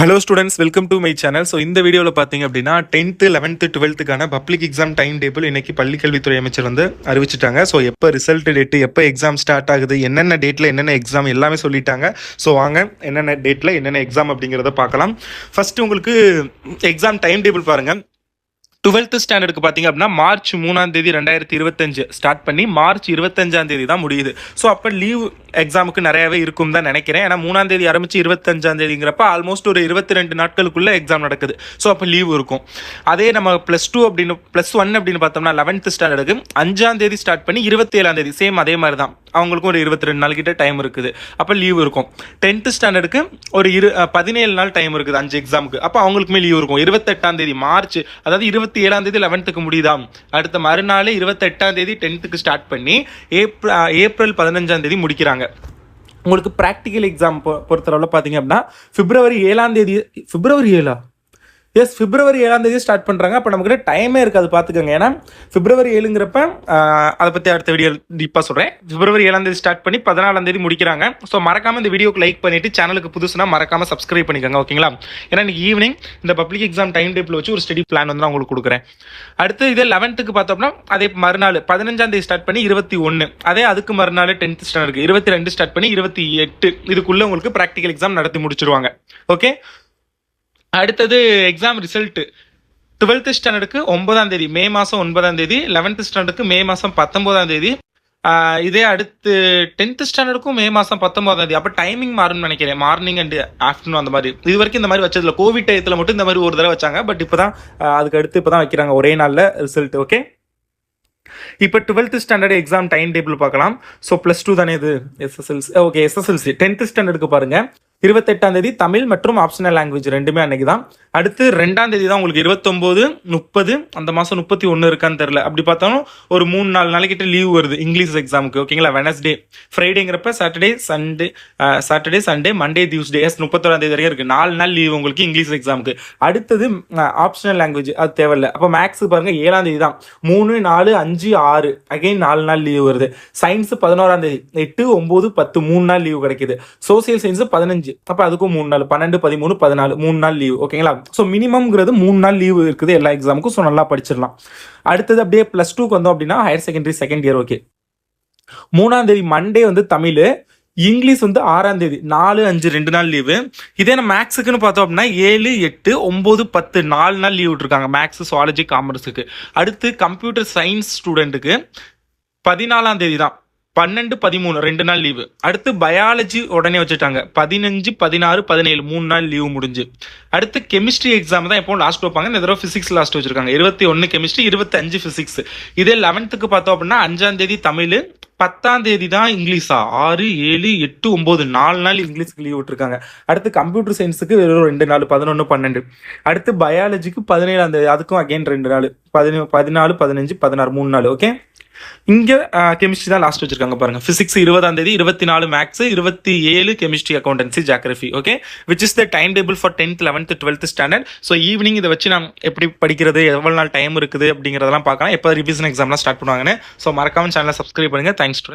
Hello students, welcome to my channel. So இந்த வீடியோவில் பார்த்தீங்க அப்படின்னா 10th 11th 12th public exam time table இன்னைக்கு பள்ளிக்கல்வித்துறை அமைச்சர் வந்து அறிவிச்சிட்டாங்க. ஸோ எப்போ ரிசல்ட் டேட்டு, எப்போ எக்ஸாம் ஸ்டார்ட் ஆகுது, என்னென்ன டேட்டில் என்னென்ன எக்ஸாம் எல்லாமே சொல்லிட்டாங்க. ஸோ வாங்க என்னென்ன டேட்டில் என்னென்ன எக்ஸாம் அப்படிங்கிறத பார்க்கலாம். ஃபர்ஸ்ட் உங்களுக்கு எக்ஸாம் டைம் டேபிள் பாருங்கள். 12th ஸ்டாண்டர்டுக்கு பார்த்தீங்க அப்படின்னா மார்ச் 3ஆம் தேதி 2025 ஸ்டார்ட் பண்ணி மார்ச் 25ஆம் தேதி தான் முடியுது. ஸோ அப்போ லீவ் எக்ஸாமுக்கு நிறையவே இருக்கும் தான் நினைக்கிறேன். ஏன்னா 3ஆம் தேதி ஆரம்பிச்சு 25ஆம் தேதிங்கிறப்ப ஆல்மோஸ்ட் ஒரு 22 நாட்களுக்குள்ள எக்ஸாம் நடக்குது. ஸோ அப்போ லீவ் இருக்கும். அதே நம்ம +2 அப்படின்னு +1 அப்படின்னு பார்த்தோம்னா 11th ஸ்டாண்டர்டுக்கு 5ஆம் தேதி ஸ்டார்ட் பண்ணி 27ஆம் தேதி சேம் அதே மாதிரி தான். அவங்களுக்கும் ஒரு 22 நாள் கிட்ட டைம் இருக்குது. அப்போ லீவ் இருக்கும். 10th ஸ்டாண்டர்டுக்கு ஒரு 17 நாள் டைம் இருக்குது 5 எக்ஸாமுக்கு. அப்போ அவங்களுக்குமே லீவ் இருக்கும். 28ஆம் தேதி மார்ச், அதாவது 27ஆம் தேதி 11th முடியுதா, அடுத்த மறுநாள் 28ஆம் தேதி 10th ஸ்டார்ட் பண்ணி ஏப்ரல் 15ஆம் தேதி முடிக்கிறாங்க. உங்களுக்கு ப்ராக்டிக்கல் எக்ஸாம் பொறுத்தளவில் பார்த்தீங்க அப்படின்னா பிப்ரவரி 7ஆம் தேதி, பிப்ரவரி 7ஆம் தேதி ஸ்டார்ட் பண்ணுறாங்க. அப்போ நமக்கு டைமே இருக்காது, பார்த்துக்கோங்க. ஏன்னா பிப்ரவரி 7ங்கிறப்ப அதை பற்றி அடுத்த வீடியோ டீப்பாக சொல்கிறேன். பிப்ரவரி 7ஆம் தேதி ஸ்டார்ட் பண்ணி 14ஆம் தேதி முடிக்கிறாங்க. ஸோ மறக்காமல் இந்த வீடியோக்கு லைக் பண்ணிவிட்டு சேனலுக்கு புதுசுனா மறக்காமல் சப்ஸ்கிரைப் பண்ணிக்கோங்க, ஓகேங்களா? ஏன்னா இன்னைக்கு ஈவினிங் இந்த பப்ளிக் எக்ஸாம் டைம் டேபிள் வச்சு ஒரு ஸ்டடி பிளான் வந்து நான் உங்களுக்கு கொடுக்குறேன். அடுத்து இதே 11th பார்த்தோம்னா அதே மறுநாள் 15ஆம் தேதி ஸ்டார்ட் பண்ணி 21, அதே அதுக்கு மறுநாள் 10th ஸ்டாண்டர்டுக்கு 22 ஸ்டார்ட் பண்ணி 28 இதுக்குள்ளே உங்களுக்கு ப்ராக்டிக்கல் எக்ஸாம் நடத்தி முடிச்சிருவாங்க. ஓகே, அடுத்தது எக்ஸாம் ரிசல்ட் 12th ஸ்டாண்டர்டுக்கு 9ஆம் தேதி, மே மாதம் 9ஆம் தேதி. 11th ஸ்டாண்டர்டுக்கு மே மாதம் 19ஆம் தேதி. இதே அடுத்து 10th ஸ்டாண்டர்டுக்கும் மே மாதம் 19ஆம் தேதி. அப்போ டைமிங் மாறும்னு நினைக்கிறேன், மார்னிங் அண்ட் ஆஃப்டர்நூன் அந்த மாதிரி. இது வரைக்கும் இந்த மாதிரி வச்சதில்ல, கோவிட் டயத்தில் மட்டும் இந்த மாதிரி ஒரு தடவை வச்சாங்க. பட் இப்போ தான் அதுக்கு அடுத்து இப்போ தான் வைக்கிறாங்க ஒரே நாளில் ரிசல்ட். ஓகே, இப்போ 12th standard exam time table பார்க்கலாம். ஸோ +2 தானே இது, எஸ்எஸ்எல்சி. ஓகே, எஸ்எஸ்எல்சி 10th ஸ்டாண்டர்டுக்கு பாருங்க. 28ஆம் தேதி தமிழ் மற்றும் ஆப்ஷனல் லாங்குவேஜ் ரெண்டுமே அன்னைக்கு தான். அடுத்து 2ஆம் தேதி தான் உங்களுக்கு 29, 30, அந்த மாதம் 31 இருக்கான்னு தெரில. அப்படி பார்த்தாலும் ஒரு 3-4 நாளைக்கிட்ட லீவ் வருது இங்கிலீஷ் எக்ஸாமுக்கு, ஓகேங்களா? வெனஸ்டே, ஃப்ரைடேங்கிறப்ப சாட்டர்டே சண்டே மண்டே டியூஸ்டே 31ஆம் தேதி வரைக்கும் இருக்குது. 4 நாள் லீவ் உங்களுக்கு இங்கிலீஷ் எக்ஸாமுக்கு. அடுத்தது ஆப்ஷனல் லாங்குவேஜ், அது தேவையில்லை. அப்போ மேக்ஸ் பாருங்க 7ஆம் தேதி தான். 3, 4, 5, 6 அகைன் 4 நாள் லீவ் வருது. சயின்ஸ் 11ஆம் தேதி 8, 9, 10 3 நாள் லீவ் கிடைக்குது. சோசியல் சயின்ஸ் 15, அப்போ அதுக்கும் 3 நாள் 12, 13, 14 3 நாள் லீவ், ஓகேங்களா? ஸோ மினிமம்ங்கிறது 3 நாள் லீவ் இருக்குது எல்லா எக்ஸாமுக்கும். ஸோ நல்லா படிச்சிடலாம். அடுத்தது அப்படியே +2க்கு வந்தோம் அப்படின்னா higher secondary second year. Okay, 3ஆம் தேதி மண்டே வந்து தமிழ், இங்கிலீஷ் வந்து 6ஆம் தேதி 4, 5 2 நாள் லீவு. இதே நம்ம மேக்ஸுக்குன்னு பார்த்தோம் அப்படின்னா 7, 8, 9, 10 4 நாள் லீவ் விட்டுருக்காங்க மேக்ஸ், சுவாலஜி, காமர்ஸுக்கு. அடுத்து கம்ப்யூட்டர் சயின்ஸ் ஸ்டூடெண்ட்டுக்கு 14ஆம் தேதி தான் 12, 13 2 நாள் லீவு. அடுத்து பயாலஜி உடனே வச்சுட்டாங்க 15, 16, 17 3 நாள் லீவு முடிஞ்சு. அடுத்து கெமிஸ்ட்ரி எக்ஸாம் தான் எப்போ லாஸ்ட் வைப்பாங்க. இந்த தடவை ஃபிசிக்ஸ் லாஸ்ட் வச்சிருக்காங்க. 21 கெமிஸ்ட்ரி, 25 ஃபிசிக்ஸ். இதே 11th பார்த்தோம் அப்படின்னா 5ஆம் தேதி தமிழ், 10ஆம் தேதி தான் இங்கிலீஷா 6, 7, 8, 9 4 நாள் இங்கிலீஷ்க்கு லீவ் விட்டுருக்காங்க. அடுத்து கம்ப்யூட்டர் சயின்ஸுக்கு வெறும் 2 நாள் 11, 12. அடுத்து பயாலஜிக்கு 17ஆம் தேதி, அதுக்கும் அகைன் 2 நாள் 14, 15, 16 3 நாள். ஓகே, இங்கே கெமிஸ்ட்ரி தான் லாஸ்ட் வச்சிருக்காங்க பாருங்க. ஃபிசிக்ஸ் 20ஆம் தேதி, 24 maths, 27 chemistry, accountancy, geography. Okay, which is the time table for 10th 11th 12th standard. So evening இதை வச்சு நான் எப்படி படிக்கிறது, எவ்வளோ நாள் டைம் இருக்குது அப்படிங்கிறதெல்லாம் பார்க்கலாம். எப்போ ரிவிஷன் எக்ஸாம்லாம் ஸ்டார்ட் பண்ணுவாங்கன்னு. ஸோ மறக்காம சேனலை சப்ஸ்கிரைப் பண்ணுங்க. தேங்க்ஸ்.